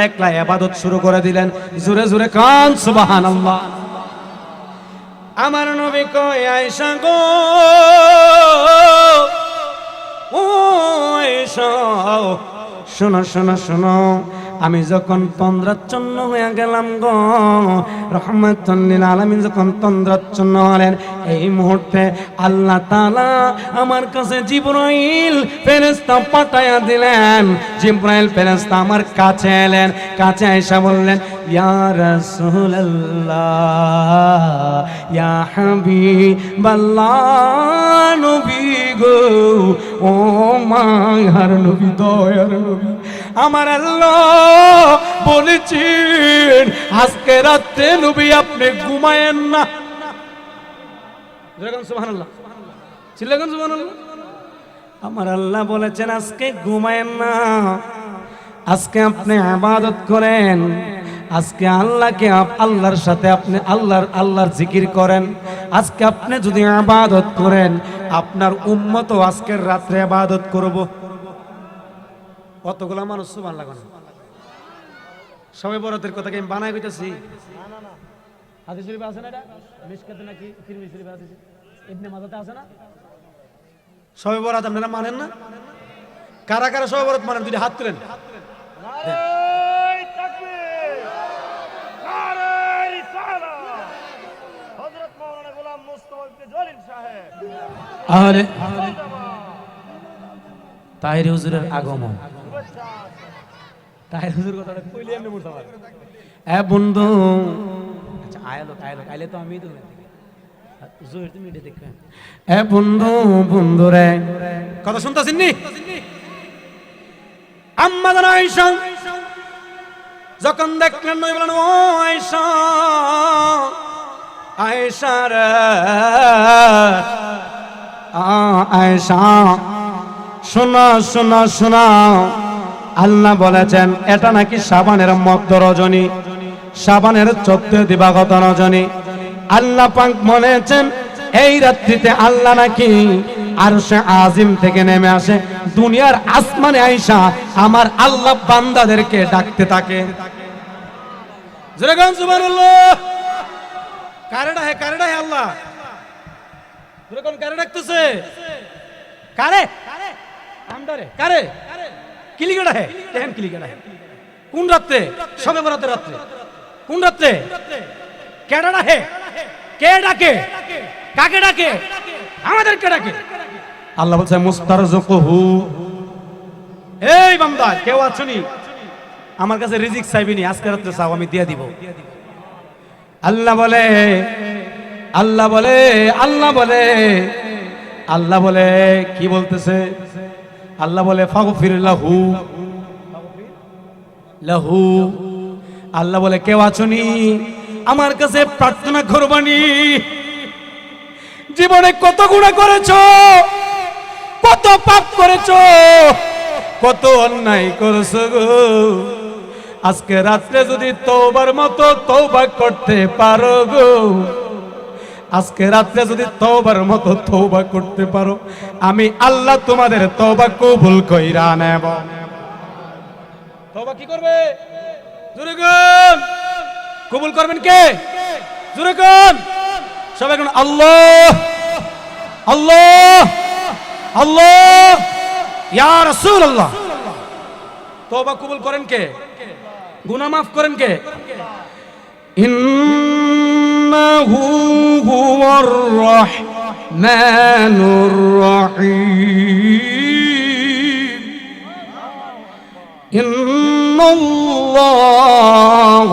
একলা ইবাদত শুরু করে দিলেন। জোরে জোরে কান সুবহানাল্লাহ। আমার নবী কয় আয়েশা গো ও আয়েশা শোনো শোনো শোনো আমি যখন তন্দ্রাচ্ছন্ন হয়ে গেলাম গো রহমাতুল লিল আলামিন যখন তন্দ্রাচ্ছন্ন হলেন এই মুহূর্তে আল্লাহ তাআলা আমার কাছে জিবরাইল ফেরেশতা পাঠায়া দিলেন জিবরাইল ফেরেশতা আমার কাছে এলেন কাছে এসে বললেন ইয়া রাসূলুল্লাহ ইয়া হাবিবাল্লাহ নবী গো ও মায়ার নবী দয়ার নবী আমার আল্লাহ বলেছেন আজকে রাতে নবী আপনি ঘুমায়েন না সুবহানাল্লাহ চিল্লাবেন সুবহানাল্লাহ আমার আল্লাহ বলেছেন আজকে ঘুমায়েন না আজকে আপনি ইবাদত করেন আজকে আল্লাহকে আল্লাহর সাথে আপনি আল্লাহর জিকির করেন আজকে আপনি যদি ইবাদত করেন আপনার উম্মতও আজকের রাতে ইবাদত করব কতগুলা মানুষ সুবহানাল্লাহ সবাই বরাতের কথা কি আমি বানাই কইতাছি না না হাদিস শরীফে আছে না এটা মিশকাতে নাকি তিরমিজি শরীফে আছে ইবনে মাজাতে আছে না সবাই বরাত আপনারা মানেন না কারা কারা সবাই বরাত মানেন যদি হাত তুলেন নারে তাকবীর নারে রিসালাত হযরত মাওলানা গোলাম মুস্তাফা ইবনে জলিল সাহেব আরে তাহির হুজুরের আগমন তাহির হুজুর কথাটা কইলে এমনি মুস্তাফা এ বন্ধু আচ্ছা আইলে তো আমি তো জোর তুমি এটা দেখেন এ বন্ধু বন্ধু রে কথা শুনতাছেন নি আম্মা জান আয়েশা যখন দেখলেন নবী বলেন ও আয়েশা আয়েশা রে আয়েশা শোনা শোনা শোনা আল্লাহ বলেছেন এটা নাকি শাবানের মধ্য রজনী শাবানের 14 দিবাগত রজনী আল্লাহ পাক বলেছেন এই রাত্রিতে আল্লাহ নাকি আরশে আজিম থেকে নেমে আসে দুনিয়ার আসমানে আয়েশা আমার আল্লাহ বান্দাদেরকে ডাকতে থাকে জোরে গান সুবহানাল্লাহ কারেডা হে আল্লাহ জোরে কোন কারে ডাকতেছে কারে আমদারে কারে কিলিগাড়া হে দেখেন কিলিগাড়া হে কোন রাতে সবে বরাতের রাতে কোন রাতে কেডাড়া হে কে ডাকে কাকে ডাকে আমাদের কে ডাকে আল্লাহ বলছে মুস্তারজুকুহু এই বান্দা কেউ আছনি আমার কাছে রিজিক চাইবিনি আজকে রাতে চাও আমি দিয়ে দিব আল্লাহ বলে আল্লাহ বলে আল্লাহ বলে আল্লাহ বলে কি বলতেছে আল্লাহ বলে ফাগফির লাহু লাহু আল্লাহ বলে কেউ আছনি আমার কাছে প্রার্থনা করবানি জীবনে কত গুনাহ করেছো কত পাপ করেছো কত অন্যায় করেছো গো আজকে রাতে যদি তওবার মতো তওবা করতে পারো গো আজকে রাতে যদি তওবার মতো তওবা করতে পারো আমি আল্লাহ তোমাদের তওবা কবুল কইরা নেব তওবা কি করবে জোরে কোন কবুল করবেন কে জোরে কোন সবাই কোন আল্লাহ আল্লাহ আল্লাহ ইয়া রাসূলুল্লাহ তওবা কবুল করেন কে গুনাহ maaf করেন কে ইন্নাহু হুয়ার রাহমানুর রহিম ইন্নাল্লাহু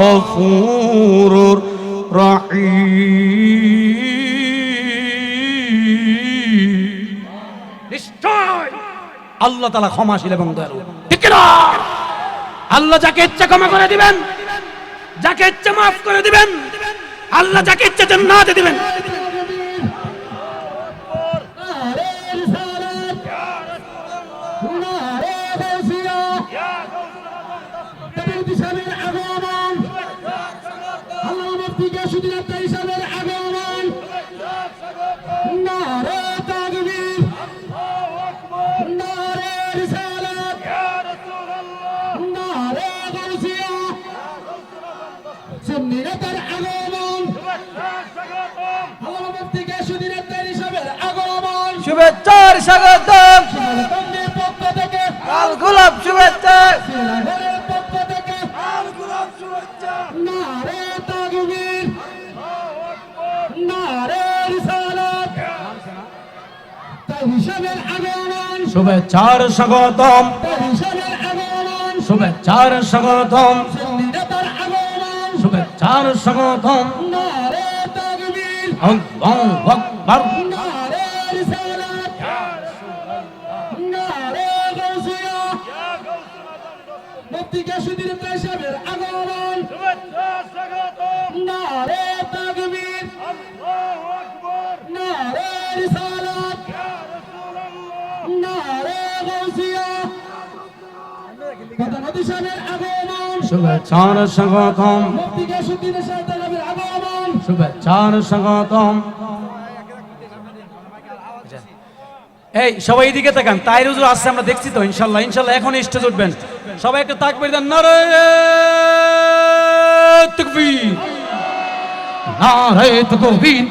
গফুরুর রহিম নিশ্চয় আল্লাহ তাআলা ক্ষমাশীল এবং দয়ালু ঠিক না আল্লাহ যাকে ইচ্ছা ক্ষমা করে দিবেন যাকে ইচ্ছা maaf করে দিবেন আল্লাহ যাকে ইচ্ছা জান্নাত দিবেন শুভেচ্ছার স্বাগতম শিমুলকান্দির পক্ষ থেকে লাল গোলাপ শুভেচ্ছা সেনাঘরের পক্ষ থেকে নারে তাকবীর নারে রিসালাত তাহিসাবের আগমন শুভেচ্ছার স্বাগতম তাহিসাবের আগমন শুভেচ্ছার স্বাগতম নেতার আগমন শুভেচ্ছার স্বাগতম নারে তাকবীর আল্লাহু আকবার নারে রিসালাত নারে গাউসিয়া মুফতি গিয়াসউদ্দিন তাহিসাবের আগমন নারে তাকবীর নারে রিসালাত নারে গাউসিয়া প্রধানমন্ত্রী সাহেবের আগমন শুভেচ্ছার স্বাগতম মুফতি গিয়াসউদ্দিন সাহেবের আগমন শুভেচ্ছার স্বাগতম এই সবাই এদিকে তাকান তাই হুজুর আসছে আমরা দেখছি তো ইনশাআল্লাহ ইনশাআল্লাহ এখন স্টেজ উঠবেন সবাই একটু তাকবীর দেন নারে তাকবীর নারে তাকবীর